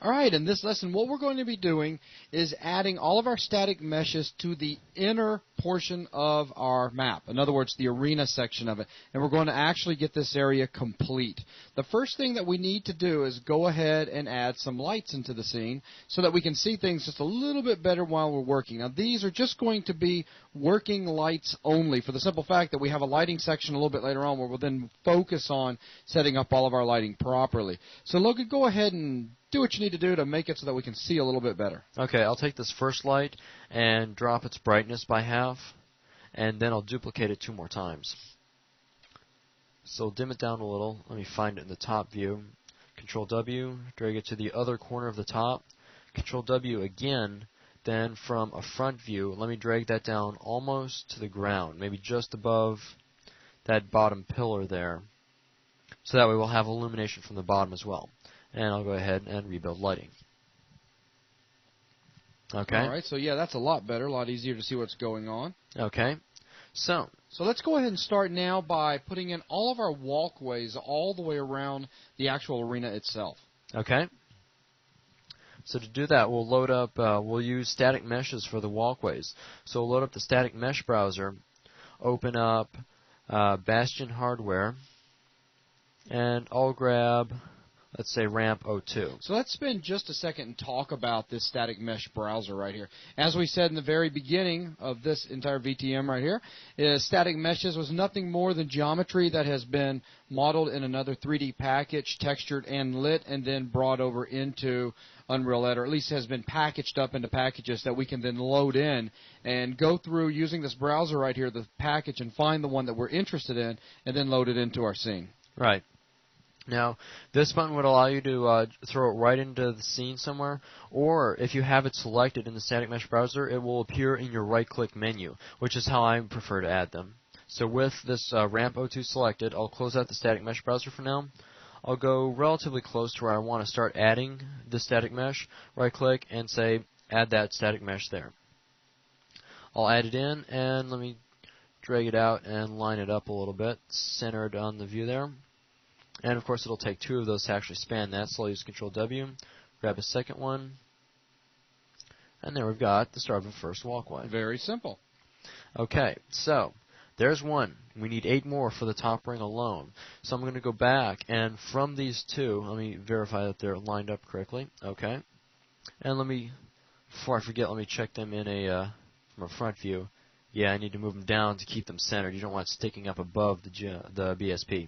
All right, in this lesson, what we're going to be doing is adding all of our static meshes to the inner portion of our map. In other words, the arena section of it. And we're going to actually get this area complete. The first thing that we need to do is go ahead and add some lights into the scene so that we can see things just a little bit better while we're working. Now, these are just going to be working lights only for the simple fact that we have a lighting section a little bit later on where we'll then focus on setting up all of our lighting properly. So, Logan, go ahead and do what you need to do to make it so that we can see a little bit better. Okay, I'll take this first light and drop its brightness by half, and then I'll duplicate it 2 more times. So dim it down a little. Let me find it in the top view. Control W, drag it to the other corner of the top. Control W again, then from a front view, let me drag that down almost to the ground, maybe just above that bottom pillar there. So that way we'll have illumination from the bottom as well. And I'll go ahead and rebuild lighting. Okay. All right, so yeah, that's a lot better, a lot easier to see what's going on. Okay. So let's go ahead and start now by putting in all of our walkways all the way around the actual arena itself. Okay. So to do that, we'll load up, we'll use static meshes for the walkways. So we'll load up the static mesh browser, open up Bastion Hardware, and I'll grab, let's say, ramp 02. So let's spend just a second and talk about this static mesh browser right here. As we said in the very beginning of this entire VTM right here, static meshes was nothing more than geometry that has been modeled in another 3D package, textured and lit, and then brought over into Unreal Ed, or at least has been packaged up into packages that we can then load in and go through using this browser right here, the package, and find the one that we're interested in, and then load it into our scene. Right. Now, this button would allow you to throw it right into the scene somewhere, or if you have it selected in the static mesh browser, it will appear in your right-click menu, which is how I prefer to add them. So with this ramp 02 selected, I'll close out the static mesh browser for now. I'll go relatively close to where I want to start adding the static mesh, right-click, and say, add that static mesh there. I'll add it in, and let me drag it out and line it up a little bit, centered on the view there. And, of course, it'll take 2 of those to actually span that, so I'll use Control W, grab a second one, and there we've got the start of the first walkway. Very simple. Okay, so there's one. We need 8 more for the top ring alone. So I'm going to go back, and from these 2, let me verify that they're lined up correctly. Okay. And let me, before I forget, let me check them in from a front view. Yeah, I need to move them down to keep them centered. You don't want it sticking up above the BSP.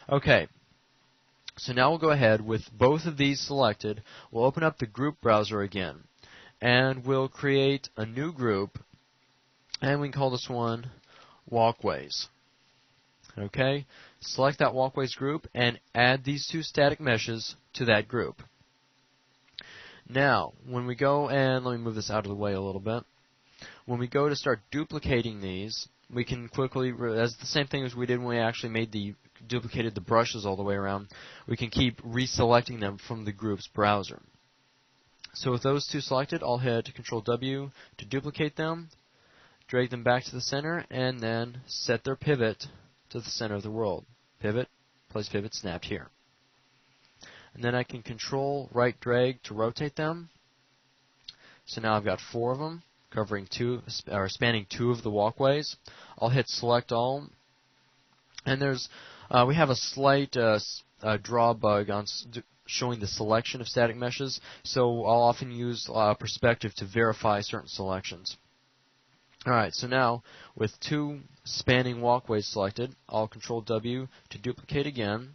Okay, so now we'll go ahead with both of these selected. We'll open up the group browser again, and we'll create a new group, and we can call this one Walkways. Okay, select that Walkways group and add these 2 static meshes to that group. Now, when we go and, let me move this out of the way a little bit. When we go to start duplicating these, we can quickly, as the same thing as we did when we actually made duplicated the brushes all the way around, we can keep reselecting them from the group's browser. So with those 2 selected, I'll hit Control W to duplicate them, drag them back to the center, and then set their pivot to the center of the world. Pivot, place pivot, snapped here. And then I can Control right drag to rotate them. So now I've got 4 of them, covering 2, or spanning 2 of the walkways. I'll hit Select All, and there's we have a slight draw bug on showing the selection of static meshes, so I'll often use perspective to verify certain selections. Alright, so now with 2 spanning walkways selected, I'll Control W to duplicate again,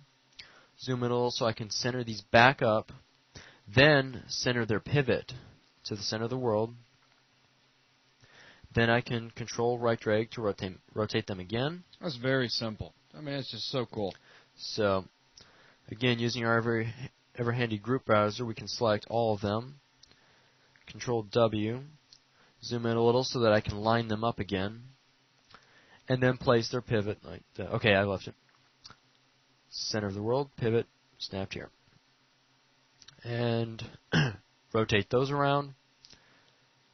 zoom in a little so I can center these back up, then center their pivot to the center of the world. Then I can Control right drag to rotate them again. That's very simple. I mean, it's just so cool. So, again, using our ever handy group browser, we can select all of them. Control W, zoom in a little so that I can line them up again, and then place their pivot like that. Okay, I left it. Center of the world, pivot, snapped here. And rotate those around.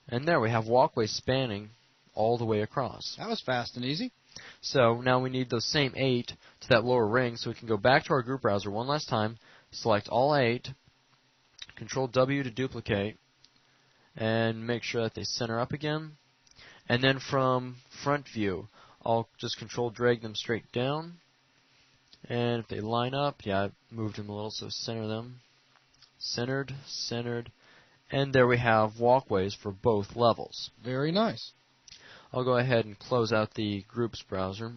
And there we have walkways spanning all the way across. That was fast and easy. So now we need those same 8 to that lower ring, so we can go back to our group browser one last time, select all 8, Control W to duplicate, and make sure that they center up again. And then from front view, I'll just Control drag them straight down. And if they line up, yeah, I moved them a little, so center them. Centered, centered, and there we have walkways for both levels. Very nice. I'll go ahead and close out the groups browser.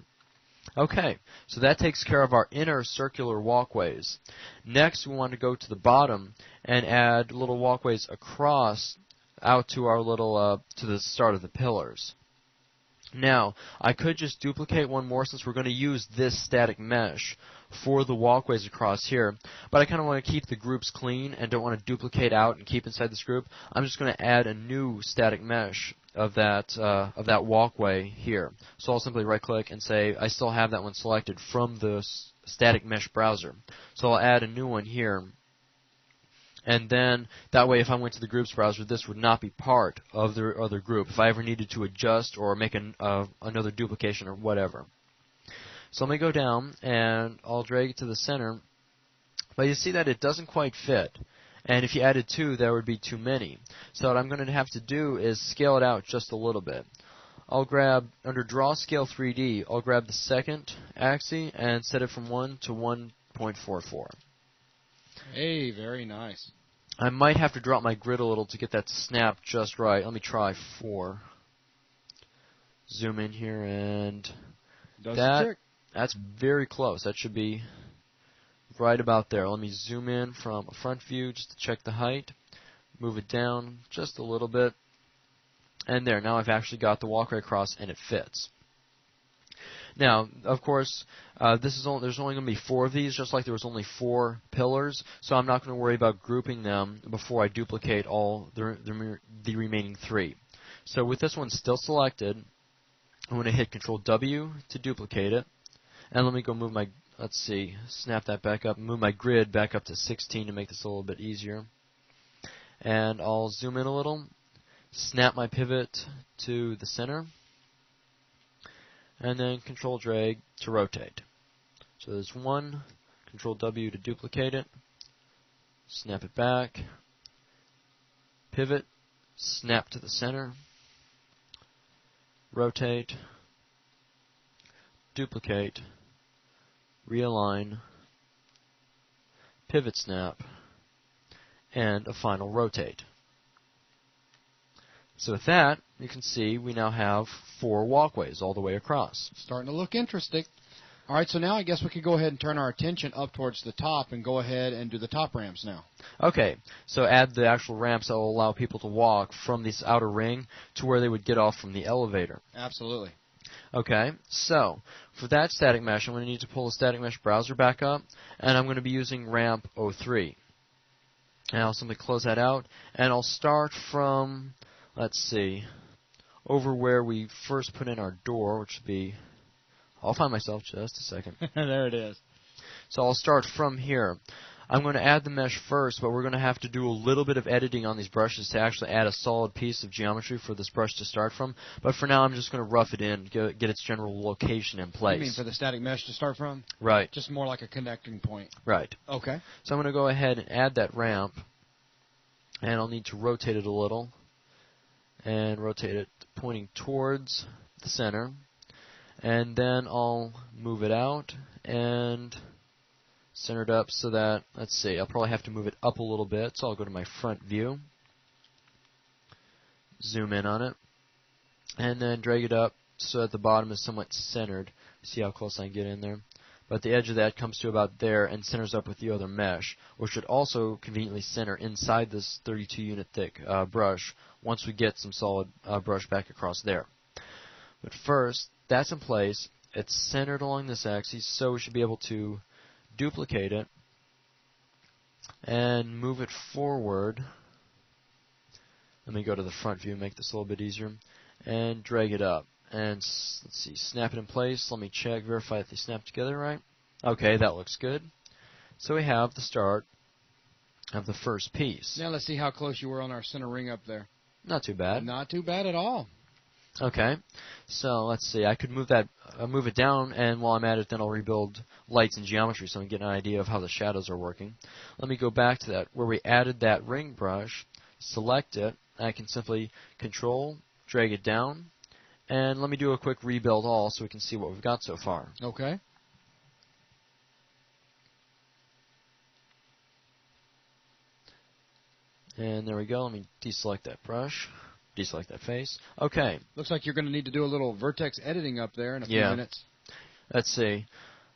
Okay, so that takes care of our inner circular walkways. Next, we want to go to the bottom and add little walkways across out to our little to the start of the pillars. Now, I could just duplicate one more since we're going to use this static mesh for the walkways across here, but I kind of want to keep the groups clean and don't want to duplicate out and keep inside this group. I'm just going to add a new static mesh of that walkway here. So I'll simply right-click and say I still have that one selected from the static mesh browser. So I'll add a new one here. And then, that way, if I went to the groups browser, this would not be part of the other group if I ever needed to adjust or make another duplication or whatever. So let me go down, and I'll drag it to the center. But you see that it doesn't quite fit. And if you added 2, there would be too many. So what I'm going to have to do is scale it out just a little bit. I'll grab, under Draw Scale 3D, I'll grab the second axis and set it from 1 to 1.44. Hey, very nice. I might have to drop my grid a little to get that to snap just right. Let me try 4. Zoom in here, and that's very close. That should be right about there. Let me zoom in from a front view just to check the height. Move it down just a little bit. And there, now I've actually got the walkway across, and it fits. Now, of course, there's only going to be 4 of these, just like there was only 4 pillars, so I'm not going to worry about grouping them before I duplicate all the remaining 3. So with this one still selected, I'm going to hit Control W to duplicate it, and let me go move my, snap that back up, move my grid back up to 16 to make this a little bit easier. And I'll zoom in a little, snap my pivot to the center, and then Control drag to rotate. So there's 1, Control W to duplicate it, snap it back, pivot, snap to the center, rotate, duplicate, realign, pivot snap, and a final rotate. So with that, you can see we now have 4 walkways all the way across. Starting to look interesting. All right, so now I guess we could go ahead and turn our attention up towards the top and go ahead and do the top ramps now. Okay, so add the actual ramps that will allow people to walk from this outer ring to where they would get off from the elevator. Absolutely. Okay, so for that static mesh, I'm going to need to pull the static mesh browser back up, and I'm going to be using ramp 03. And I'll simply close that out, and I'll start from, let's see, over where we first put in our door, which would be, I'll find myself just a second. There it is. So I'll start from here. I'm going to add the mesh first, but we're going to have to do a little bit of editing on these brushes to actually add a solid piece of geometry for this brush to start from. But for now, I'm just going to rough it in, get its general location in place. You mean for the static mesh to start from? Right. Just more like a connecting point. Right. Okay. So I'm going to go ahead and add that ramp, and I'll need to rotate it a little, and rotate it pointing towards the center. And then I'll move it out and center it up so that, let's see, I'll probably have to move it up a little bit, so I'll go to my front view, zoom in on it, and then drag it up so that the bottom is somewhat centered. See how close I can get in there? But the edge of that comes to about there and centers up with the other mesh, which should also conveniently center inside this 32 unit thick brush once we get some solid brush back across there. But first, that's in place. It's centered along this axis, so we should be able to duplicate it and move it forward. Let me go to the front view, make this a little bit easier, and drag it up. And let's see, snap it in place. Let me check, verify that they snap together right. Okay, that looks good. So we have the start of the first piece. Now let's see how close you were on our center ring up there. Not too bad. Not too bad at all. Okay, so let's see. I could move it down, and while I'm at it, then I'll rebuild lights and geometry so I can get an idea of how the shadows are working. Let me go back to that where we added that ring brush. Select it. I can simply Control, drag it down, and let me do a quick rebuild all so we can see what we've got so far. Okay. And there we go. Let me deselect that brush. Deselect that face. Okay. Looks like you're going to need to do a little vertex editing up there in a few minutes. Let's see.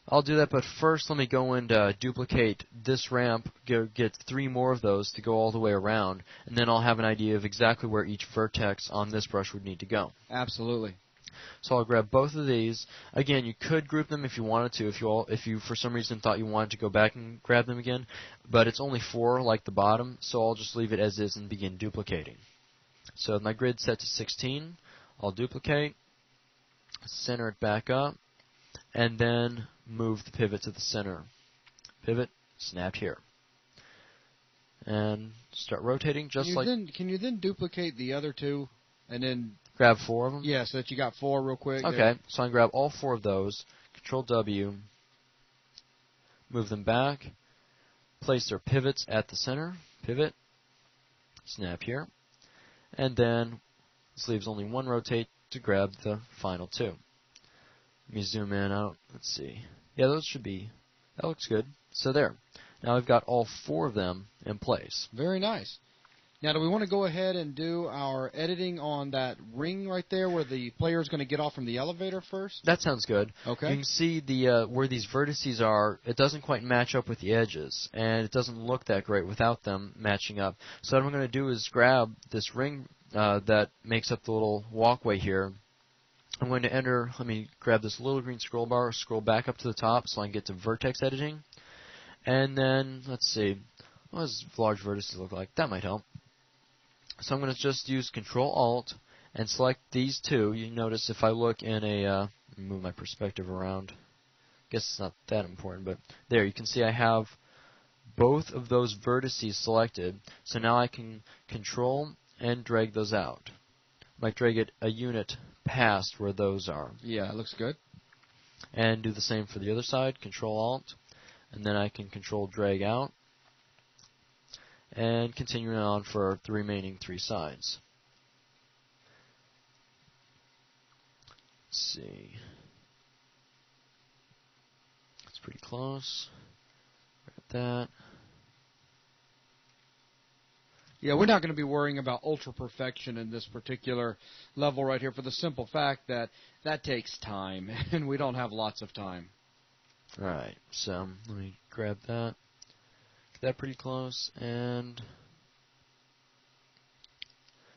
I'll do that, but first let me go and duplicate this ramp, get 3 more of those to go all the way around, and then I'll have an idea of exactly where each vertex on this brush would need to go. Absolutely. So I'll grab both of these. Again, you could group them if you wanted to, if you for some reason thought you wanted to go back and grab them again, but it's only 4 like the bottom, so I'll just leave it as is and begin duplicating. So my grid's set to 16. I'll duplicate, center it back up, and then move the pivot to the center. Pivot, snapped here. And start rotating just like... Can you then duplicate the other 2 and then... Grab 4 of them? Yeah, so that you got 4 real quick. Okay, there. so I can grab all 4 of those, Control W, move them back, place their pivots at the center, pivot, snap here, and then this leaves only 1 rotate to grab the final 2. Let me zoom in out. Let's see. Yeah, those should be. That looks good. So there. Now I've got all 4 of them in place. Very nice. Now, do we want to go ahead and do our editing on that ring right there where the player is going to get off from the elevator first? That sounds good. Okay. You can see the where these vertices are, it doesn't quite match up with the edges, and it doesn't look that great without them matching up. So what I'm going to do is grab this ring that makes up the little walkway here. I'm going to enter, let me grab this little green scroll bar, scroll back up to the top so I can get to vertex editing. And then, let's see, what does large vertices look like? That might help. So I'm going to just use Control-Alt and select these 2. You notice if I look in a, let me move my perspective around. I guess it's not that important, but there, you can see I have both of those vertices selected. So now I can Control and drag those out. I might drag it a unit past where those are. Yeah, it looks good. And do the same for the other side, Control-Alt, and then I can Control drag out. And continuing on for the remaining 3 sides. Let's see. It's pretty close. Got that. Yeah, we're not going to be worrying about ultra perfection in this particular level right here for the simple fact that that takes time, and we don't have lots of time. Alright, so let me grab that. That pretty close, and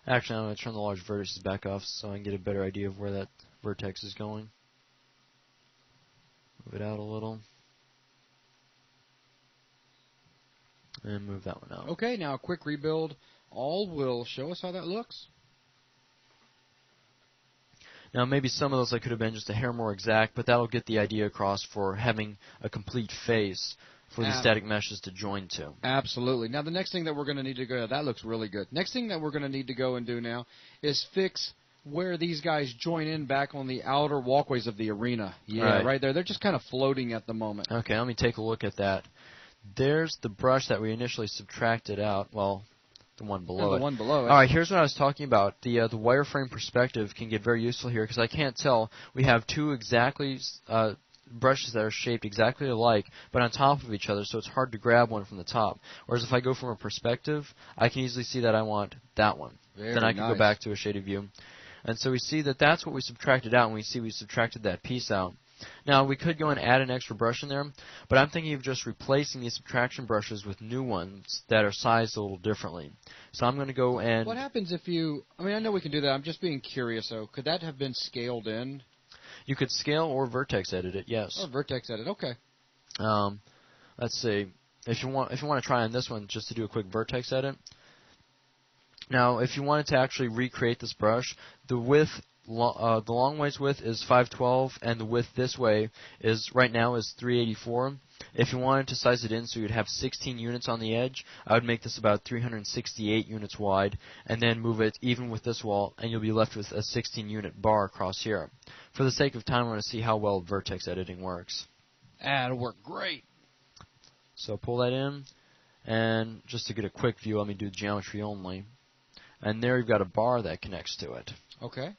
actually I'm going to turn the large vertices back off so I can get a better idea of where that vertex is going. Move it out a little, and move that one out. Okay, now a quick rebuild. All will show us how that looks. Now maybe some of those I could have been just a hair more exact, but that'll get the idea across for having a complete face for the static meshes to join to. Absolutely. Now the next thing that we're going to need to go, that looks really good. Next thing that we're going to need to go and do now is fix where these guys join in back on the outer walkways of the arena. Yeah, right there. They're just kind of floating at the moment. Okay, let me take a look at that. There's the brush that we initially subtracted out. Well, the one below it. The one below it. All right, here's what I was talking about. The wireframe perspective can get very useful here because I can't tell. We have 2 exactly brushes that are shaped exactly alike, but on top of each other, so it's hard to grab one from the top. Whereas if I go from a perspective, I can easily see that I want that one. Then I can go back to a shaded view. And so we see that that's what we subtracted out, and we see we subtracted that piece out. Now, we could go and add an extra brush in there, but I'm thinking of just replacing these subtraction brushes with new ones that are sized a little differently. So I'm going to go and... What happens if you... I mean, I know we can do that. I'm just being curious, though. Could that have been scaled in? You could scale or vertex edit it, yes. Oh, vertex edit, okay. Let's see. If you want to try on this one, just to do a quick vertex edit. Now, if you wanted to actually recreate this brush, the width, the long ways width is 512, and the width this way is right now is 384. If you wanted to size it in so you'd have 16 units on the edge, I would make this about 368 units wide, and then move it even with this wall, and you'll be left with a 16-unit bar across here. For the sake of time, we're going to see how well vertex editing works. It'll work great. So pull that in, and just to get a quick view, let me do geometry only. And there you've got a bar that connects to it. Okay.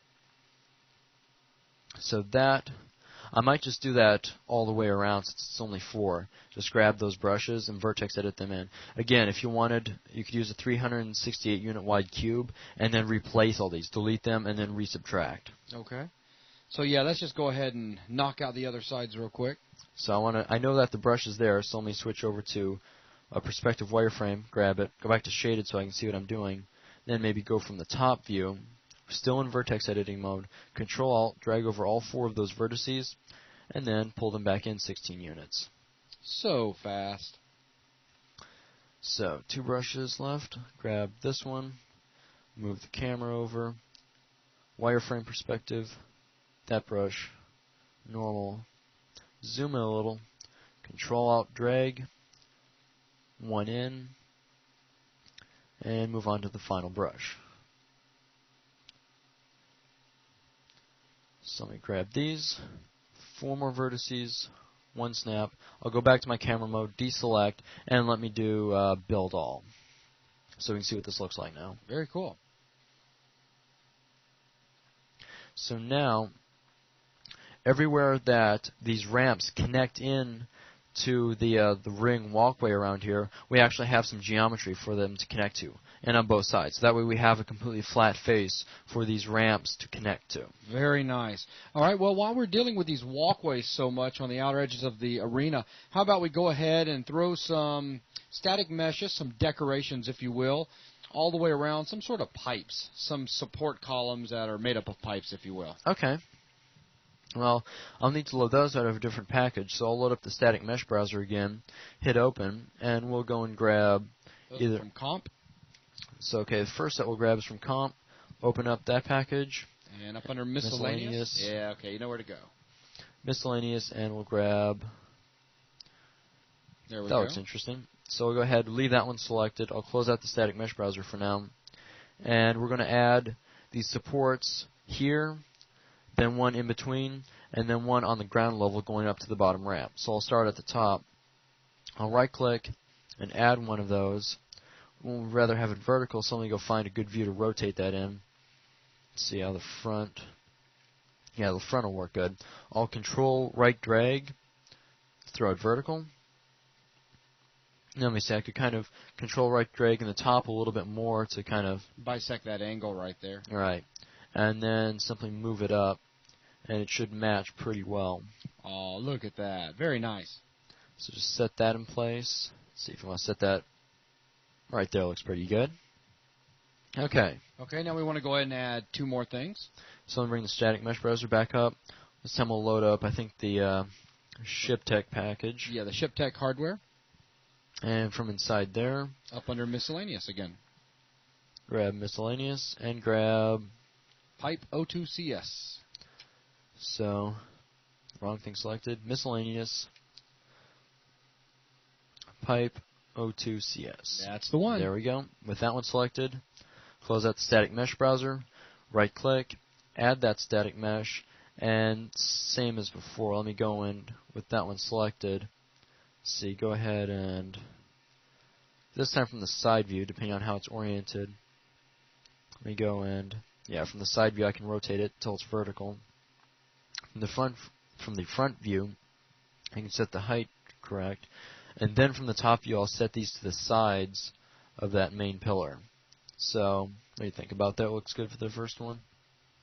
So that, I might just do that all the way around since it's only 4. Just grab those brushes and vertex edit them in. Again, if you wanted, you could use a 368 unit wide cube and then replace all these. Delete them and then resubtract. Okay. So yeah, let's just go ahead and knock out the other sides real quick. So I know that the brush is there, so let me switch over to a perspective wireframe, grab it, go back to shaded so I can see what I'm doing, then maybe go from the top view, still in vertex editing mode, Control-Alt, drag over all 4 of those vertices, and then pull them back in 16 units. So fast. So 2 brushes left, grab this one, move the camera over, wireframe perspective, that brush, normal, zoom in a little, Control-Alt, drag, 1 in, and move on to the final brush. So let me grab these, 4 more vertices, 1 snap. I'll go back to my camera mode, deselect, and let me do build all. So we can see what this looks like now. Very cool. So now, everywhere that these ramps connect in to the ring walkway around here, we actually have some geometry for them to connect to, and on both sides. That way we have a completely flat face for these ramps to connect to. Very nice. All right, well, while we're dealing with these walkways so much on the outer edges of the arena, how about we go ahead and throw some static meshes, some decorations, if you will, all the way around, some sort of pipes, some support columns that are made up of pipes, if you will. Okay. Well, I'll need to load those out of a different package, so I'll load up the static mesh browser again, hit open, and we'll go and grab either from comp. So okay, the first that we'll grab is from comp. Open up that package. And up under miscellaneous. Yeah, okay, you know where to go. Miscellaneous, and we'll grab. There we go. go. That looks interesting. So we'll go ahead, leave that one selected. I'll close out the static mesh browser for now, and we're going to add these supports here, then one in between, and then one on the ground level going up to the bottom ramp. So I'll start at the top. I'll right-click and add one of those. We'll rather have it vertical, so let me go find a good view to rotate that in. Let's see how the front. Yeah, the front will work good. I'll Control right drag, throw it vertical. Let me see, I could kind of Control right drag in the top a little bit more to kind of bisect that angle right there. Right. And then simply move it up, and it should match pretty well. Oh, look at that. Very nice. So just set that in place. Let's see if you want to set that right there. Looks pretty good. Okay. Okay, now we want to go ahead and add 2 more things. So let me bring the static mesh browser back up. This time we'll load up, I think, the ShipTech package. Yeah, the ShipTech hardware. And from inside there, up under miscellaneous again. Grab miscellaneous and grab pipe O2CS. So, wrong thing selected. Miscellaneous pipe O2CS. That's the one. There we go. With that one selected, close out the static mesh browser, right click, add that static mesh, and same as before. Let me go in with that one selected. See, go ahead and this time from the side view, depending on how it's oriented. Let me go and from the side view I can rotate it until it's vertical. From the front view, I can set the height correct, and then from the top view I'll set these to the sides of that main pillar. So, what do you think about that? Looks good for the first one.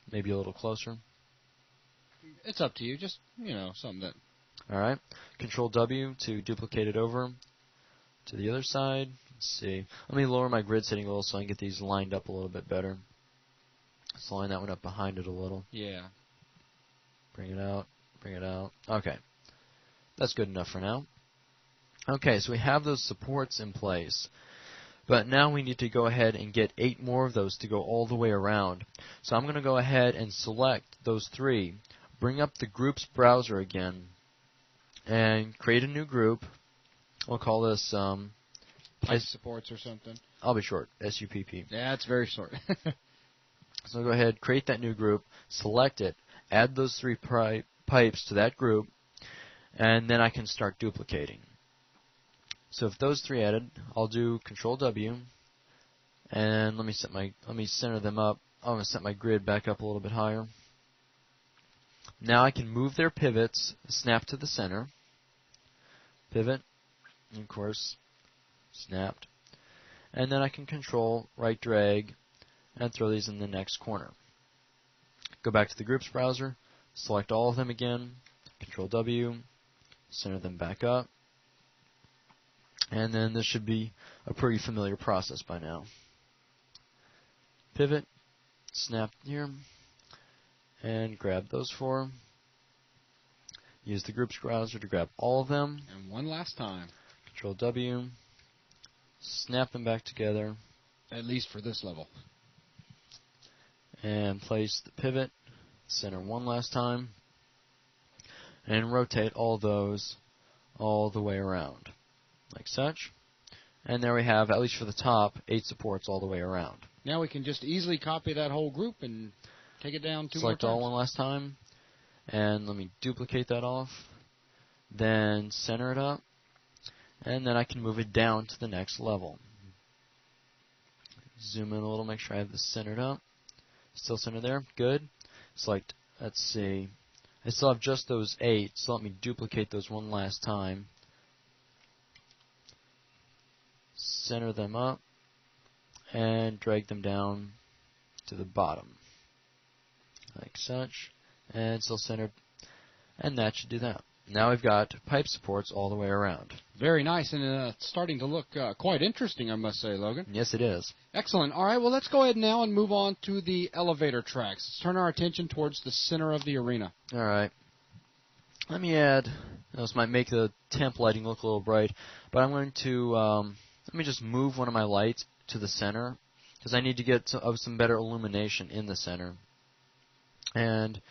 Maybe a little closer. It's up to you. Just something that. Alright, Control W to duplicate it over to the other side. Let's see. Let me lower my grid setting a little so I can get these lined up a little bit better. Let's line that one up behind it a little. Yeah. Bring it out. Bring it out. Okay. That's good enough for now. Okay, so we have those supports in place. But now we need to go ahead and get 8 more of those to go all the way around. So I'm going to go ahead and select those 3. Bring up the groups browser again. And create a new group. We'll call this Pipe supports or something. I'll be short. SUPP. Yeah, it's very short. So go ahead, create that new group, select it, add those 3 pipes to that group, and then I can start duplicating. So if those 3 added, I'll do Control W, and let me center them up. I'm going to set my grid back up a little bit higher. Now I can move their pivots, snap to the center, pivot, and of course, snapped. And then I can control right drag and throw these in the next corner. Go back to the groups browser, select all of them again, Control W, center them back up, and then this should be a pretty familiar process by now. Pivot, snap here, and grab those 4. Use the groups browser to grab all of them. And one last time. Control W, snap them back together. At least for this level. And place the pivot, center one last time, and rotate all those all the way around, like such. And there we have, at least for the top, 8 supports all the way around. Now we can just easily copy that whole group and take it down 2 more times. Select all one last time, and let me duplicate that off. Then center it up, and then I can move it down to the next level. Zoom in a little, make sure I have this centered up. Still centered there, good. Select, let's see, I still have just those 8, so let me duplicate those one last time. Center them up, and drag them down to the bottom, like such, and still centered, and that should do that. Now we've got pipe supports all the way around. Very nice, and it's starting to look quite interesting, I must say, Logan. Yes, it is. Excellent. All right, well, let's go ahead now and move on to the elevator tracks. Let's turn our attention towards the center of the arena. All right. Let me add, this might make the temp lighting look a little bright, but I'm going to, let me just move one of my lights to the center, because I need to get some better illumination in the center. And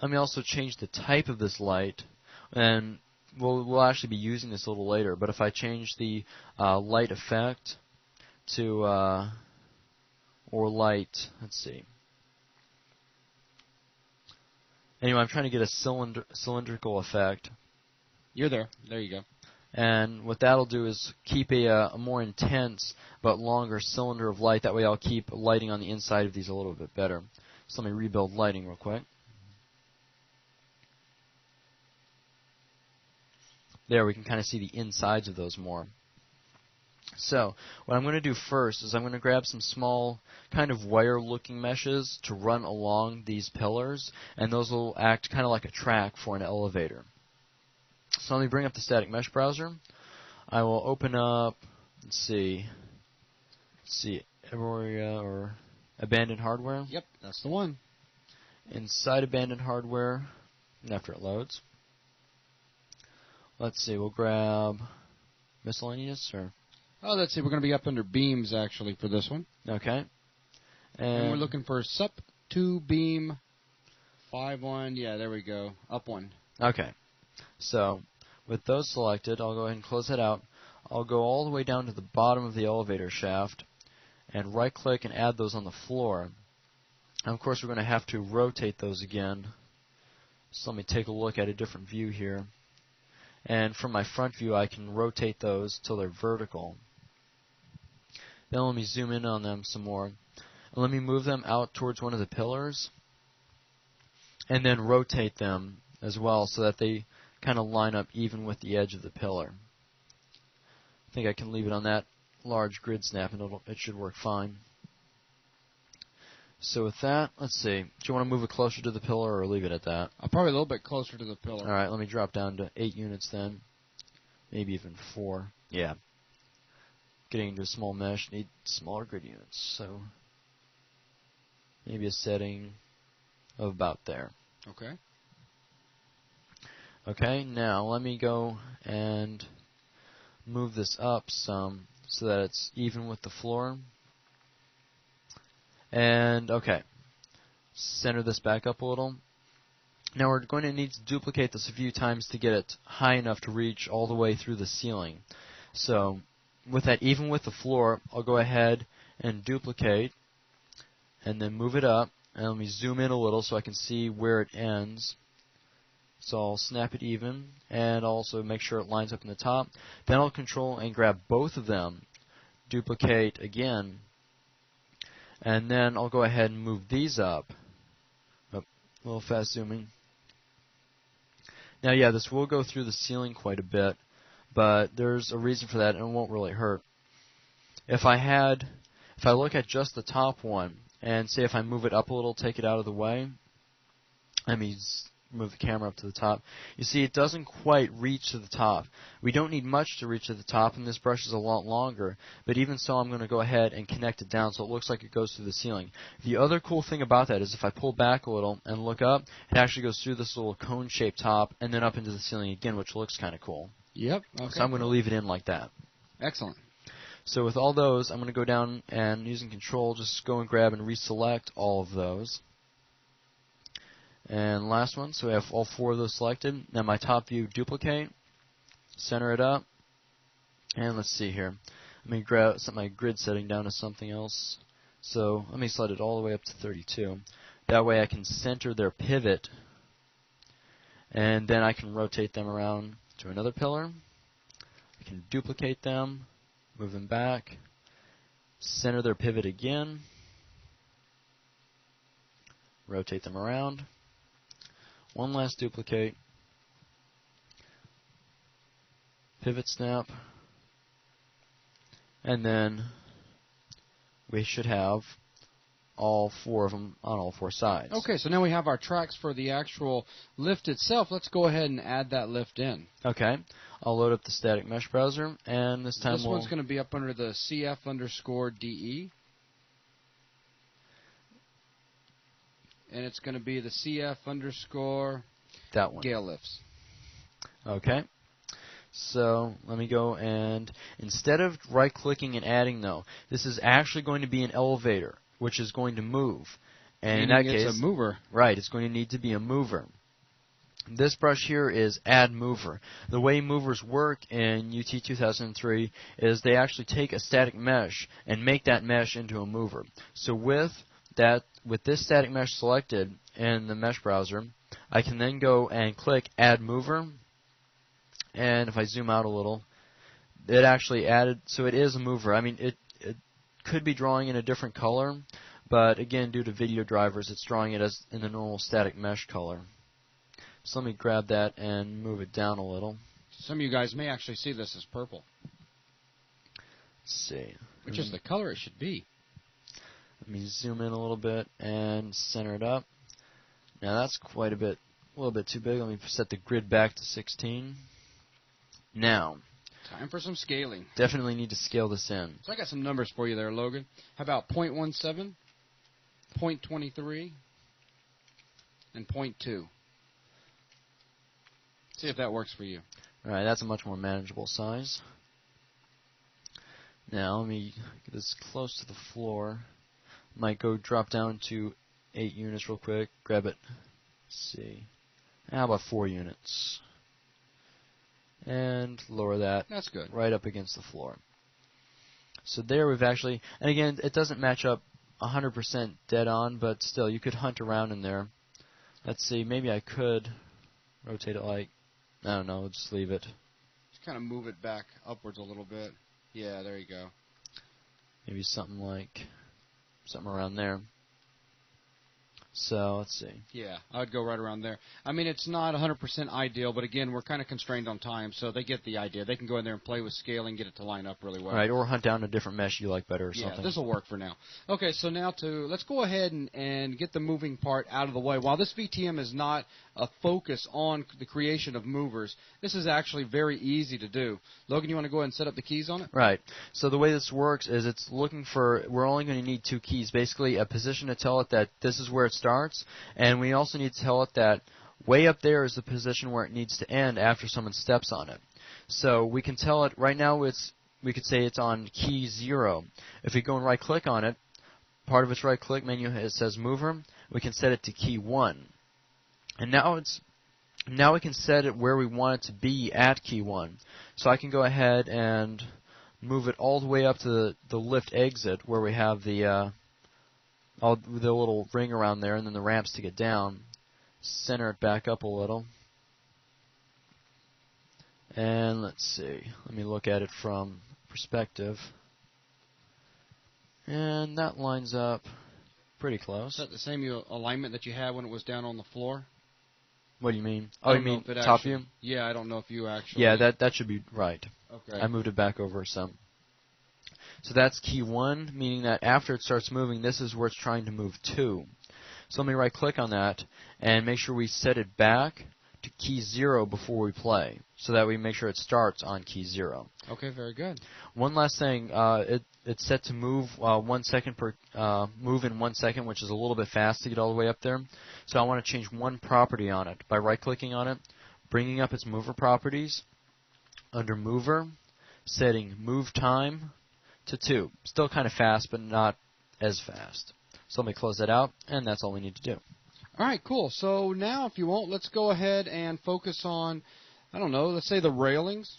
let me also change the type of this light. And we'll actually be using this a little later, but if I change the light effect to, or light, let's see. Anyway, I'm trying to get a cylindrical effect. You're there. There you go. And what that'll do is keep a more intense but longer cylinder of light. That way I'll keep lighting on the inside of these a little bit better. So let me rebuild lighting real quick. There, we can kind of see the insides of those more. So, what I'm going to do first is I'm going to grab some small kind of wire-looking meshes to run along these pillars, and those will act kind of like a track for an elevator. So let me bring up the static mesh browser. I will open up, let's see, area or abandoned hardware. Yep, that's the one. Inside abandoned hardware, after it loads. Let's see, we'll grab miscellaneous or... Oh, let's see, we're going to be up under beams, actually, for this one. Okay. And we're looking for SUP 2 beam 5-1. Yeah, there we go. Up 1. Okay. So, with those selected, I'll go ahead and close that out. I'll go all the way down to the bottom of the elevator shaft and right-click and add those on the floor. And, of course, we're going to have to rotate those again. So let me take a look at a different view here. And from my front view, I can rotate those till they're vertical. Then let me zoom in on them some more. And let me move them out towards one of the pillars. And then rotate them as well so that they kind of line up even with the edge of the pillar. I think I can leave it on that large grid snap and it should work fine. So with that, let's see. Do you want to move it closer to the pillar or leave it at that? Probably a little bit closer to the pillar. All right, let me drop down to 8 units then. Maybe even 4. Yeah. Getting into a small mesh, need smaller grid units. So maybe a setting of about there. Okay. Okay, now let me go and move this up some so that it's even with the floor. And, okay, center this back up a little. Now we're going to need to duplicate this a few times to get it high enough to reach all the way through the ceiling. So with that, even with the floor, I'll go ahead and duplicate and then move it up. And let me zoom in a little so I can see where it ends. So I'll snap it even, and I'll also make sure it lines up in the top. Then I'll control and grab both of them, duplicate again, and then I'll go ahead and move these up. Oh, a little fast zooming. Now, yeah, this will go through the ceiling quite a bit, but there's a reason for that, and it won't really hurt. If I look at just the top one, and say if I move it up a little, take it out of the way, let me move the camera up to the top. You see, it doesn't quite reach to the top. We don't need much to reach to the top, and this brush is a lot longer, but even so, I'm going to go ahead and connect it down so it looks like it goes through the ceiling. The other cool thing about that is if I pull back a little and look up, it actually goes through this little cone-shaped top and then up into the ceiling again, which looks kind of cool. Yep. Okay. So I'm going to leave it in like that. Excellent. So with all those, I'm going to go down and using Control, just go and grab and reselect all of those. And last one, so we have all 4 of those selected. Now my top view, duplicate, center it up, and let's see here. Let me set my grid setting down to something else. So let me slide it all the way up to 32. That way I can center their pivot, and then I can rotate them around to another pillar. I can duplicate them, move them back, center their pivot again, rotate them around. One last duplicate, pivot snap, and then we should have all 4 of them on all 4 sides. Okay, so now we have our tracks for the actual lift itself. Let's go ahead and add that lift in. Okay, I'll load up the static mesh browser, and this time one's going to be up under the CF_DE. And it's going to be the CF_ that one. Gale lifts. Okay. So let me go and instead of right-clicking and adding, though, this is actually going to be an elevator, which is going to move. And in that case, it's a mover. Right, it's going to need to be a mover. This brush here is Add Mover. The way movers work in UT 2003 is they actually take a static mesh and make that mesh into a mover. So with this static mesh selected in the mesh browser, I can then go and click Add Mover, and if I zoom out a little, it actually added, so it is a mover. I mean, it could be drawing in a different color, but again, due to video drivers, it's drawing it as in the normal static mesh color. So let me grab that and move it down a little. Some of you guys may actually see this as purple. Let's see. Which is the color it should be. Let me zoom in a little bit and center it up. Now that's quite a little bit too big. Let me set the grid back to 16. Now, time for some scaling. Definitely need to scale this in. So I got some numbers for you there, Logan. How about 0.17, 0.23, and 0.2? See if that works for you. All right, that's a much more manageable size. Now let me get this close to the floor. Might go drop down to 8 units real quick. Grab it. Let's see. How about 4 units? And lower that. That's good. Right up against the floor. So there we've actually, and again, it doesn't match up 100% dead on, but still, you could hunt around in there. Let's see, maybe I could rotate it like, I don't know, just leave it. Just kind of move it back upwards a little bit. Yeah, there you go. Maybe something around there. So, let's see. Yeah, I would go right around there. I mean, it's not 100% ideal, but again, we're kind of constrained on time, so they get the idea. They can go in there and play with scaling, get it to line up really well. Right, or hunt down a different mesh you like better or something. Yeah, this will work for now. Okay, so now let's go ahead and get the moving part out of the way. While this VTM is not a focus on the creation of movers, this is actually very easy to do. Logan, you want to go ahead and set up the keys on it? Right. So the way this works is it's looking for, we're only going to need 2 keys, basically a position to tell it that this is where it starts, and we also need to tell it that way up there is the position where it needs to end after someone steps on it. So we can tell it, right now we could say it's on key 0. If we go and right-click on it, part of its right-click menu, it says Mover, we can set it to key 1. And now it's Now we can set it where we want it to be at key 1. So I can go ahead and move it all the way up to the lift exit where we have the little ring around there and then the ramps to get down. Center it back up a little. And let's see. Let me look at it from perspective. And that lines up pretty close. Is that the same alignment that you had when it was down on the floor? What do you mean? Oh, you mean top view? Yeah, I don't know if you actually... Yeah, that should be right. Okay. I moved it back over some. So that's key 1, meaning that after it starts moving, this is where it's trying to move to. So let me right-click on that and make sure we set it back to key 0 before we play, so that we make sure it starts on key 0. Okay, very good. One last thing, it's set to move 1 second per move in 1 second, which is a little bit fast to get all the way up there. So I want to change one property on it by right-clicking on it, bringing up its mover properties, under mover, setting move time to 2. Still kind of fast, but not as fast. So let me close that out, and that's all we need to do. All right, cool. So now, if you want, let's go ahead and focus on, I don't know, let's say the railings.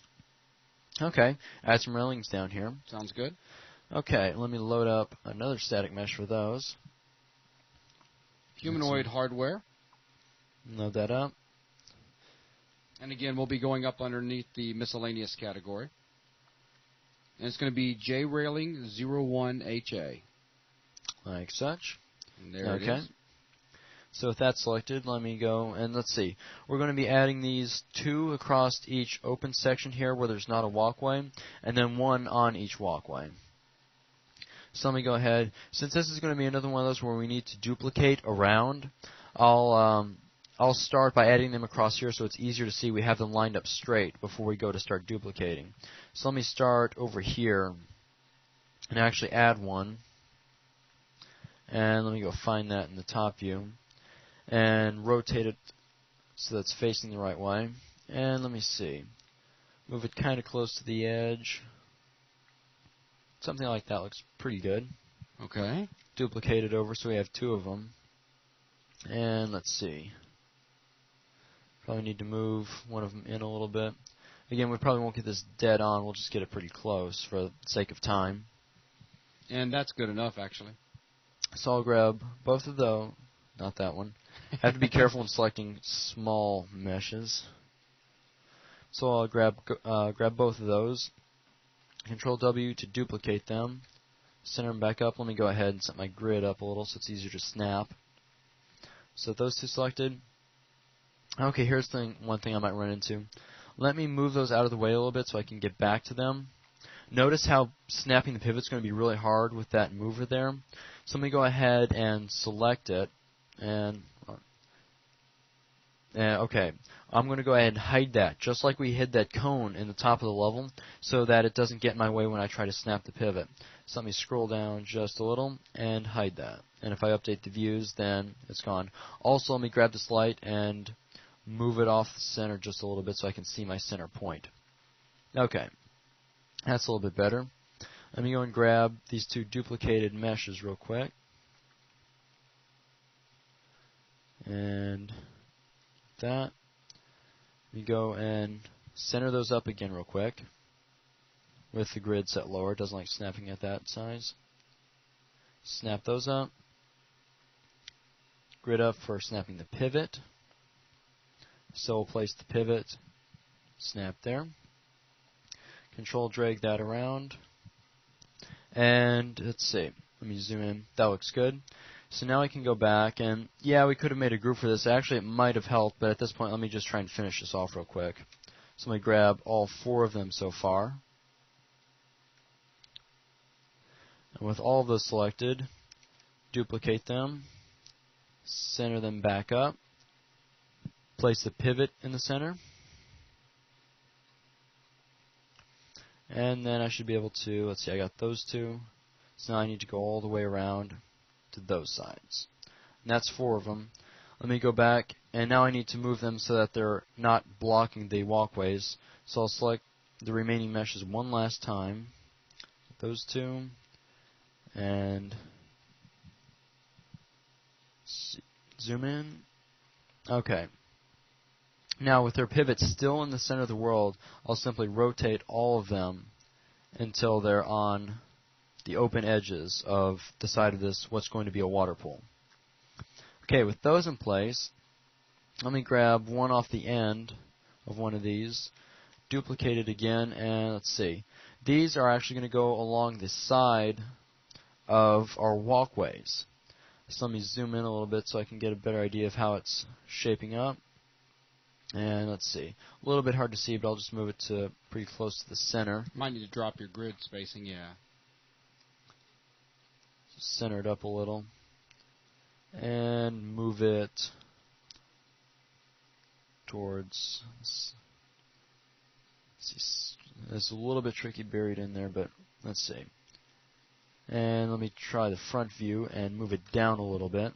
Okay, add some railings down here. Sounds good. Okay, let me load up another static mesh for those. Humanoid hardware. Load that up. And again, we'll be going up underneath the miscellaneous category. And it's going to be JRailing 01HA. Like such. And there it is. So with that selected, let me go and let's see. We're going to be adding these 2 across each open section here where there's not a walkway, and then 1 on each walkway. So let me go ahead. Since this is going to be another one of those where we need to duplicate around, I'll start by adding them across here so it's easier to see we have them lined up straight before we go to start duplicating. So let me start over here and actually add one. And let me go find that in the top view and rotate it so that's facing the right way. And let me see. Move it kind of close to the edge. Something like that looks pretty good. Okay. Duplicate it over so we have 2 of them. And let's see. Probably need to move one of them in a little bit. Again, we probably won't get this dead on. We'll just get it pretty close for the sake of time. And that's good enough, actually. So I'll grab both of those. Not that one. I have to be careful when selecting small meshes. So I'll grab both of those. Control W to duplicate them. Center them back up. Let me go ahead and set my grid up a little so it's easier to snap. So those 2 selected. Okay, here's one thing I might run into. Let me move those out of the way a little bit so I can get back to them. Notice how snapping the pivot's going to be really hard with that mover there. So let me go ahead and select it. And okay, I'm going to go ahead and hide that, just like we hid that cone in the top of the level, so that it doesn't get in my way when I try to snap the pivot. So let me scroll down just a little and hide that. And if I update the views, then it's gone. Also, let me grab this light and move it off the center just a little bit so I can see my center point. Okay, that's a little bit better. Let me go and grab these 2 duplicated meshes real quick. And that. We go and center those up again real quick with the grid set lower. It doesn't like snapping at that size. Snap those up. Grid up for snapping the pivot. So we'll place the pivot, snap there. Control drag that around. And let's see. Let me zoom in. That looks good. So now I can go back, and yeah, we could have made a group for this. Actually, it might have helped, but at this point, let me just try and finish this off real quick. So let me grab all 4 of them so far. And with all of those selected, duplicate them, center them back up, place the pivot in the center, and then I should be able to, let's see, I got those 2, so now I need to go all the way around to those sides. And that's 4 of them. Let me go back, and now I need to move them so that they're not blocking the walkways. So I'll select the remaining meshes one last time. Those 2, and zoom in. Okay. Now, with their pivots still in the center of the world, I'll simply rotate all of them until they're on the open edges of the side of this, what's going to be a water pool. Okay, with those in place, let me grab one off the end of one of these, duplicate it again, and let's see. These are actually going to go along the side of our walkways. So let me zoom in a little bit so I can get a better idea of how it's shaping up. And let's see. A little bit hard to see, but I'll just move it to pretty close to the center. Might need to drop your grid spacing, yeah. Center it up a little. And move it towards... Let's see. It's a little bit tricky buried in there, but let's see. And let me try the front view and move it down a little bit.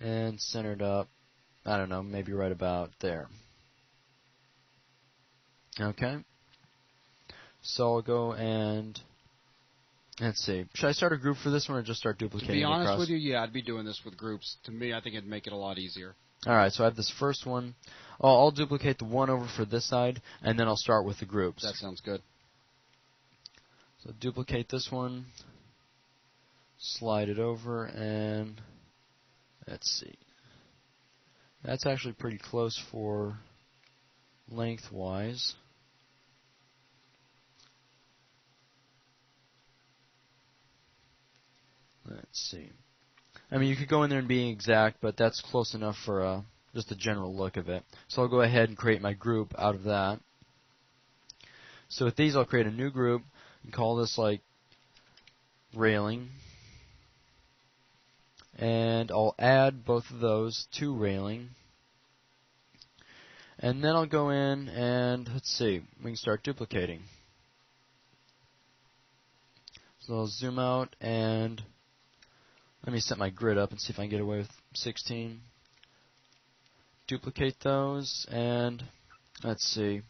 And centered up, I don't know, maybe right about there. Okay. So I'll go and let's see. Should I start a group for this one or just start duplicating it across? To be honest with you, yeah, I'd be doing this with groups. To me, I think it'd make it a lot easier. Alright, so I have this first one. I'll duplicate the one over for this side, and then I'll start with the groups. That sounds good. So duplicate this one, slide it over, and let's see. That's actually pretty close for lengthwise. Let's see. I mean, you could go in there and be exact, but that's close enough for just the general look of it. So I'll go ahead and create my group out of that. So with these, I'll create a new group and call this like railing. And I'll add both of those to railing. And then I'll go in and, let's see, we can start duplicating. So I'll zoom out and let me set my grid up and see if I can get away with 16. Duplicate those and let's see.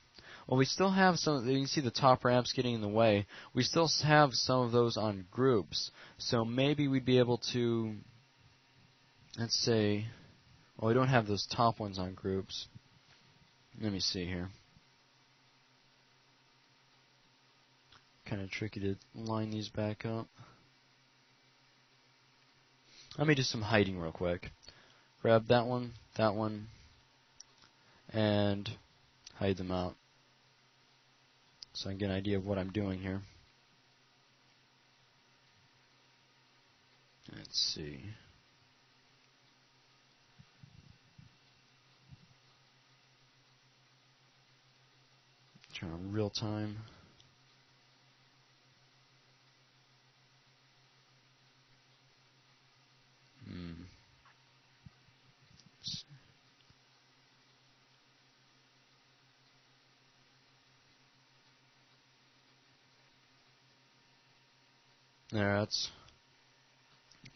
Well, we still have some, you can see the top ramps getting in the way. We still have some of those on groups. So maybe we'd be able to, let's say, well, we don't have those top ones on groups. Let me see here. Kind of tricky to line these back up. Let me do some hiding real quick. Grab that one, and hide them out. So I can get an idea of what I'm doing here. Let's see. Turn on real time. There, let's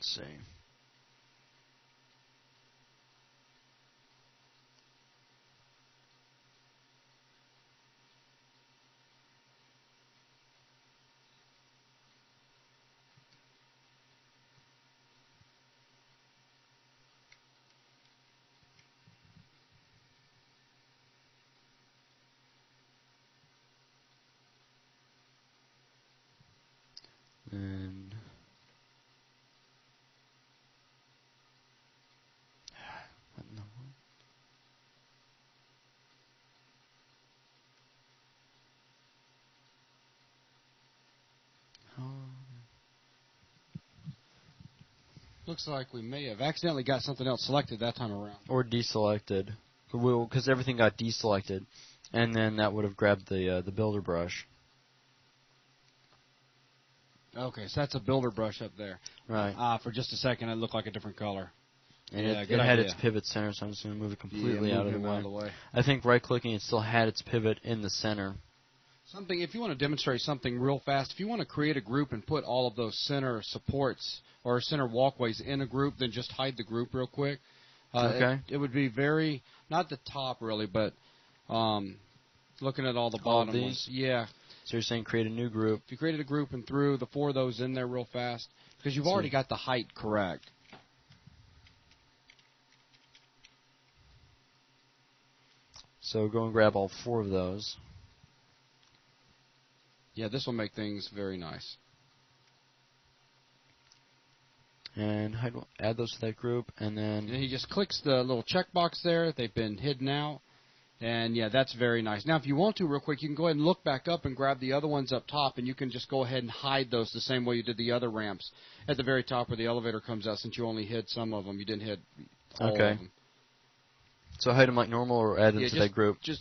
see. And what in the world? Looks like we may have accidentally got something else selected that time around. Or deselected, because everything got deselected, and then that would have grabbed the builder brush. Okay, so that's a builder brush up there. Right. For just a second, it looked like a different color. And yeah, it good had idea. its pivot center, so I'm just going to move it completely Yeah, out of move the him out of the way. I think right-clicking, it still had its pivot in the center. Something, if you want to demonstrate something real fast, if you want to create a group and put all of those center supports or center walkways in a group, then just hide the group real quick. Okay. It would be very, not the top really, but looking at all the bottom ones. Yeah. So you're saying create a new group. If you created a group and threw the 4 of those in there real fast, because you've already got the height correct. So go and grab all 4 of those. Yeah, this will make things very nice. And add those to that group, and then... And he just clicks the little checkbox there. They've been hidden out. And, yeah, that's very nice. Now, if you want to, real quick, you can go ahead and look back up and grab the other ones up top, and you can just go ahead and hide those the same way you did the other ramps at the very top where the elevator comes out, since you only hid some of them. You didn't hit all of them. So hide them like normal or add them to that group? You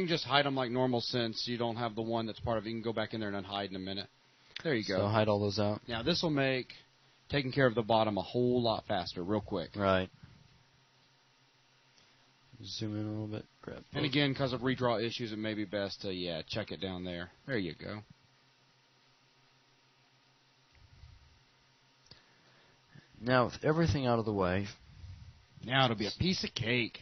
can just hide them like normal, since you don't have the one that's part of it. You can go back in there and unhide in a minute. There you go. So hide all those out. Now, this will make taking care of the bottom a whole lot faster, real quick. Right. Zoom in a little bit. Grab. And again, because of redraw issues, it may be best to, check it down there. There you go. Now, with everything out of the way... Now it'll be a piece of cake.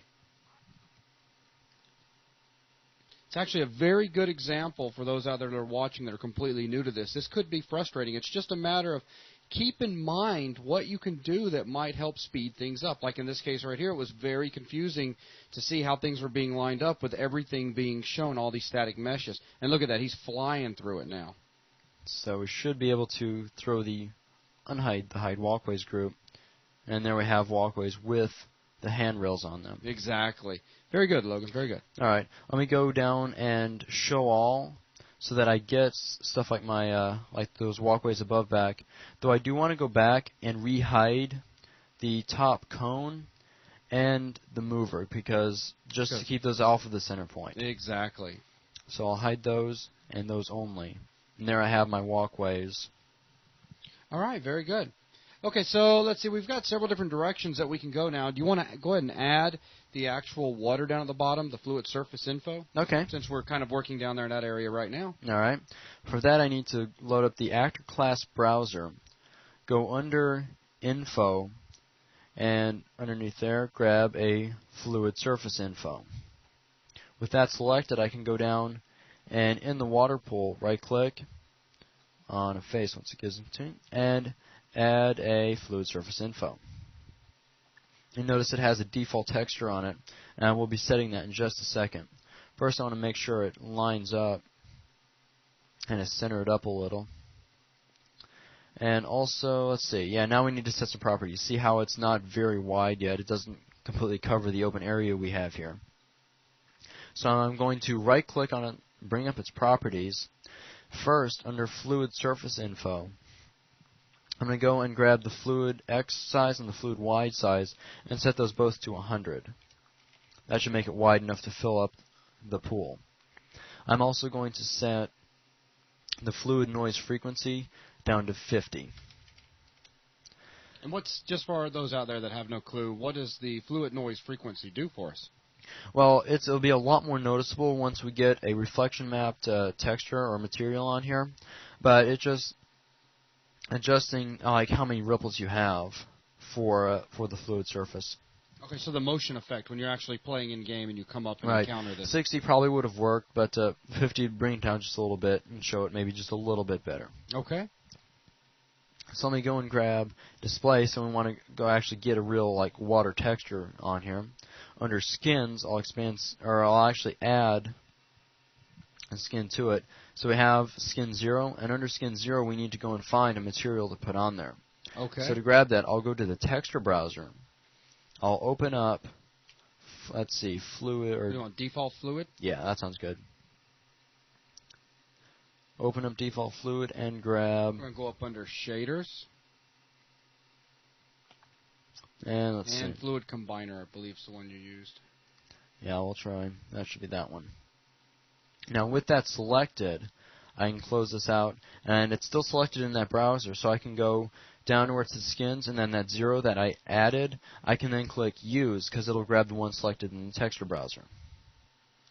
It's actually a very good example for those out there that are watching that are completely new to this. This could be frustrating. It's just a matter of keep in mind what you can do that might help speed things up. Like in this case right here, it was very confusing to see how things were being lined up with everything being shown, all these static meshes. And look at that. He's flying through it now. So we should be able to throw the unhide the hide walkways group. And there we have walkways with the handrails on them. Exactly. Very good, Logan. Very good. All right. Let me go down and show all so that I get stuff like my like those walkways above back. Though I do want to go back and re-hide the top cone and the mover because just to keep those off of the center point. Exactly. So I'll hide those and those only. And there I have my walkways. All right. Very good. Okay, so let's see. We've got several different directions that we can go now. Do you want to go ahead and add the actual water down at the bottom, the fluid surface info? Okay. Since we're kind of working down there in that area right now. All right. For that, I need to load up the actor class browser. Go under info, and underneath there, grab a fluid surface info. With that selected, I can go down and in the water pool, right-click on a face once it gives it to me, and add a fluid surface info. You notice it has a default texture on it, and we'll be setting that in just a second. First, I want to make sure it lines up and is centered up a little. And also, let's see, now we need to set some properties. See how it's not very wide yet? It doesn't completely cover the open area we have here. So I'm going to right-click on it, bring up its properties. First, under fluid surface info, I'm going to go and grab the fluid X size and the fluid Y size and set those both to 100. That should make it wide enough to fill up the pool. I'm also going to set the fluid noise frequency down to 50. And what's, just for those out there that have no clue, what does the fluid noise frequency do for us? Well, it'll be a lot more noticeable once we get a reflection mapped texture or material on here, but it just adjusting like how many ripples you have for the fluid surface. Okay, so the motion effect when you're actually playing in game and you come up and encounter this. 60 probably would have worked, but 50 would bring it down just a little bit and show it maybe just a little bit better. Okay. So let me go and grab display. So we want to go actually get a real like water texture on here. Under skins, I'll actually add a skin to it. So we have skin 0, and under skin 0 we need to go and find a material to put on there. Okay. So to grab that, I'll go to the texture browser. I'll open up, let's see, fluid or... You want default fluid? Yeah, that sounds good. Open up default fluid and grab... We're going to go up under shaders. And let's see. And fluid combiner, I believe, is the one you used. Yeah, we'll try. That should be that one. Now, with that selected, I can close this out, and it's still selected in that browser, so I can go down to where it says skins, and then that 0 that I added, I can then click Use, because it'll grab the one selected in the texture browser.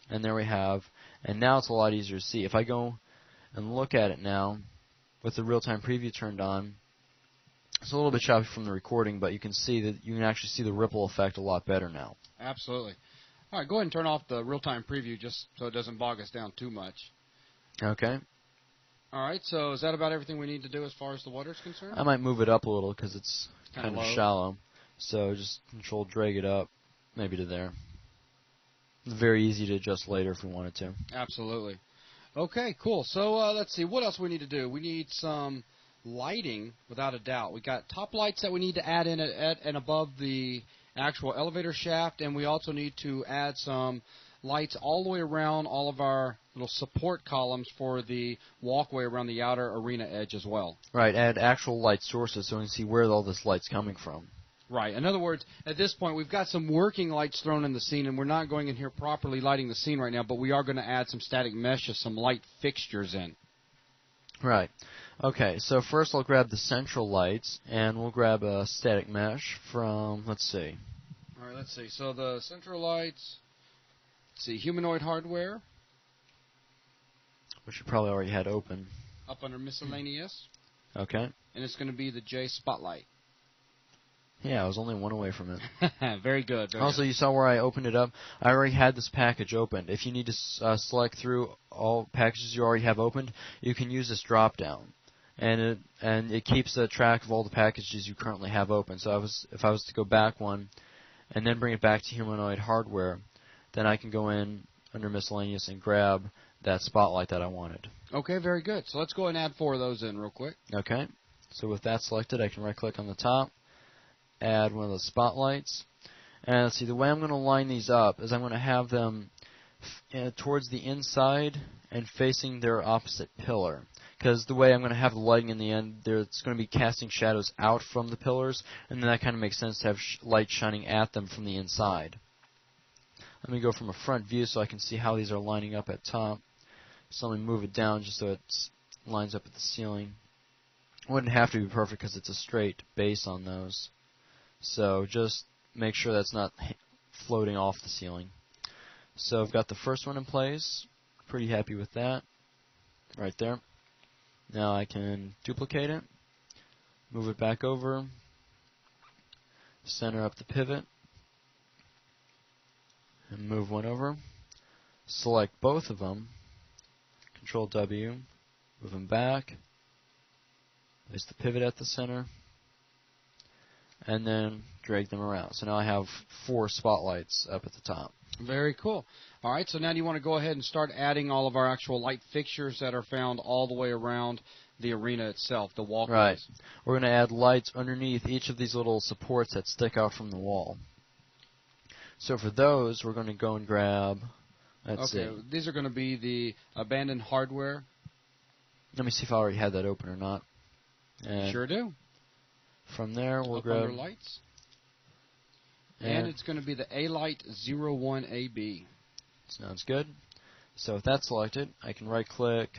And there we have, and now it's a lot easier to see. If I go and look at it now, with the real-time preview turned on, it's a little bit choppy from the recording, but you can see that you can actually see the ripple effect a lot better now. Absolutely. All right, go ahead and turn off the real-time preview just so it doesn't bog us down too much. Okay. All right, so is that about everything we need to do as far as the water is concerned? I might move it up a little because it's kind of low. shallow. So just Control drag it up, maybe to there. very easy to adjust later if we wanted to. Absolutely. Okay, cool. So let's see. What else we need to do? We need some lighting, without a doubt. We got top lights that we need to add in at and above the actual elevator shaft, and we also need to add some lights all the way around all of our little support columns for the walkway around the outer arena edge as well. Right, add actual light sources so we can see where all this light's coming from. Right. In other words, at this point, we've got some working lights thrown in the scene, and we're not going in here properly lighting the scene right now, but we are going to add some static meshes, some light fixtures in. Right. Okay, so first I'll grab the central lights, and we'll grab a static mesh from, let's see. All right, let's see. So the central lights, let's see, humanoid hardware. Which you probably already had open. Up under miscellaneous. Okay. And it's going to be the J Spotlight. Yeah, I was only one away from it. Very good. Also, you saw where I opened it up. I already had this package opened. If you need to select through all packages you already have opened, you can use this drop-down. And it keeps a track of all the packages you currently have open. So if I was to go back one and then bring it back to humanoid hardware, then I can go in under miscellaneous and grab that spotlight that I wanted. Okay, very good. So let's go and add 4 of those in real quick. Okay. So with that selected, I can right-click on the top, add one of the spotlights. And let's see, the way I'm going to line these up is I'm going to have them towards the inside and facing their opposite pillar. Because the way I'm going to have the lighting in the end, it's going to be casting shadows out from the pillars, and then that kind of makes sense to have light shining at them from the inside. Let me go from a front view so I can see how these are lining up at top. So let me move it down just so it lines up at the ceiling. It wouldn't have to be perfect because it's a straight base on those. So just make sure that's not floating off the ceiling. So I've got the first one in place. Pretty happy with that. Right there. Now I can duplicate it, move it back over, center up the pivot, and move one over. Select both of them, Control W, move them back, place the pivot at the center, and then drag them around. So now I have 4 spotlights up at the top. Very cool. All right, so now you want to go ahead and start adding all of our actual light fixtures that are found all the way around the arena itself, the walkways. Right. We're going to add lights underneath each of these little supports that stick out from the wall. So for those, we're going to go and grab, let's see. These are going to be the abandoned hardware. Let me see if I already had that open or not. And sure do. From there, we'll up grab under lights. And it's going to be the A-Light 01AB. Sounds good. So with that selected, I can right-click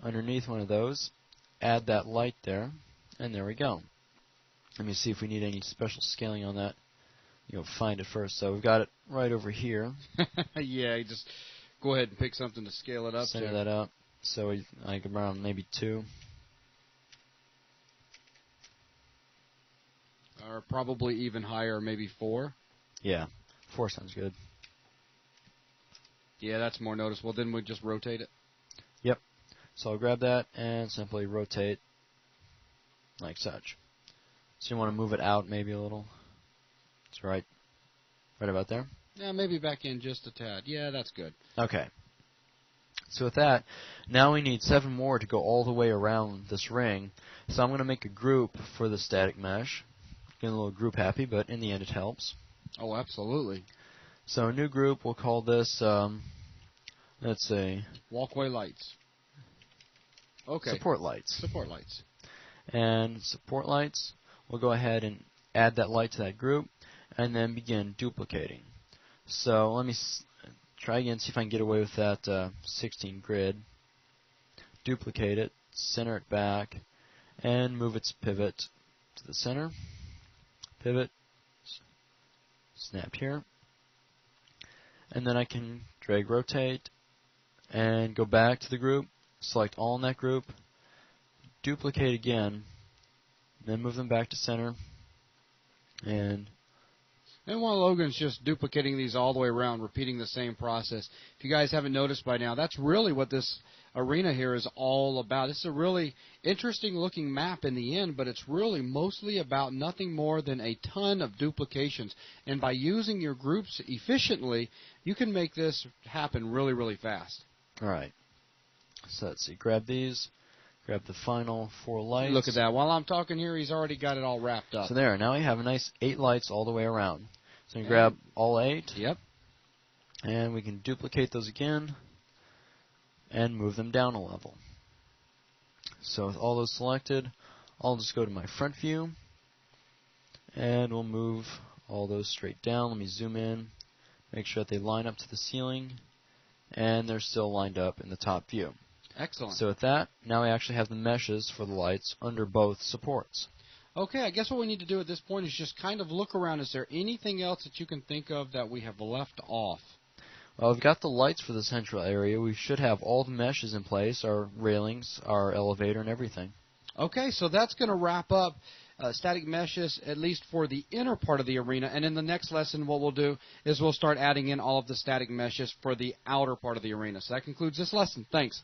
underneath one of those, add that light there, and there we go. Let me see if we need any special scaling on that. You'll find it first. So we've got it right over here. Yeah, just go ahead and pick something to scale it up Center that up. So I can around maybe 2. Or probably even higher, maybe 4. Yeah, 4 sounds good. Yeah, that's more noticeable. Then we just rotate it. Yep. So I'll grab that and simply rotate like such. So you want to move it out maybe a little. It's right about there. Yeah, maybe back in just a tad. Yeah, that's good. Okay. So with that, now we need 7 more to go all the way around this ring. So I'm going to make a group for the static mesh. Getting a little group happy, but in the end it helps. Oh, absolutely. So a new group, we'll call this, let's see. Walkway lights. Okay. Support lights. Support lights. And support lights, we'll go ahead and add that light to that group, and then begin duplicating. So let me try again, see if I can get away with that 16 grid. Duplicate it, center it back, and move its pivot to the center. Pivot, snap here, and then I can drag rotate and go back to the group, select all in that group, duplicate again, then move them back to center, and while Logan's just duplicating these all the way around, repeating the same process, if you guys haven't noticed by now, that's really what this arena here is all about. It's a really interesting looking map in the end, but it's really mostly about nothing more than a ton of duplications. And by using your groups efficiently, you can make this happen really, really fast. All right. So let's see. Grab these. Grab the final 4 lights. Look at that. While I'm talking here, he's already got it all wrapped up. So there. Now we have a nice 8 lights all the way around. So we can grab all 8. Yep. And we can duplicate those again and move them down a level. So with all those selected, I'll just go to my front view and we'll move all those straight down. Let me zoom in, make sure that they line up to the ceiling, and they're still lined up in the top view. Excellent. So with that, now we actually have the meshes for the lights under both supports. Okay, I guess what we need to do at this point is just kind of look around. Is there anything else that you can think of that we have left off? Well, we've got the lights for the central area. We should have all the meshes in place, our railings, our elevator, and everything. Okay, so that's going to wrap up static meshes, at least for the inner part of the arena. And in the next lesson, what we'll do is we'll start adding in all of the static meshes for the outer part of the arena. So that concludes this lesson. Thanks.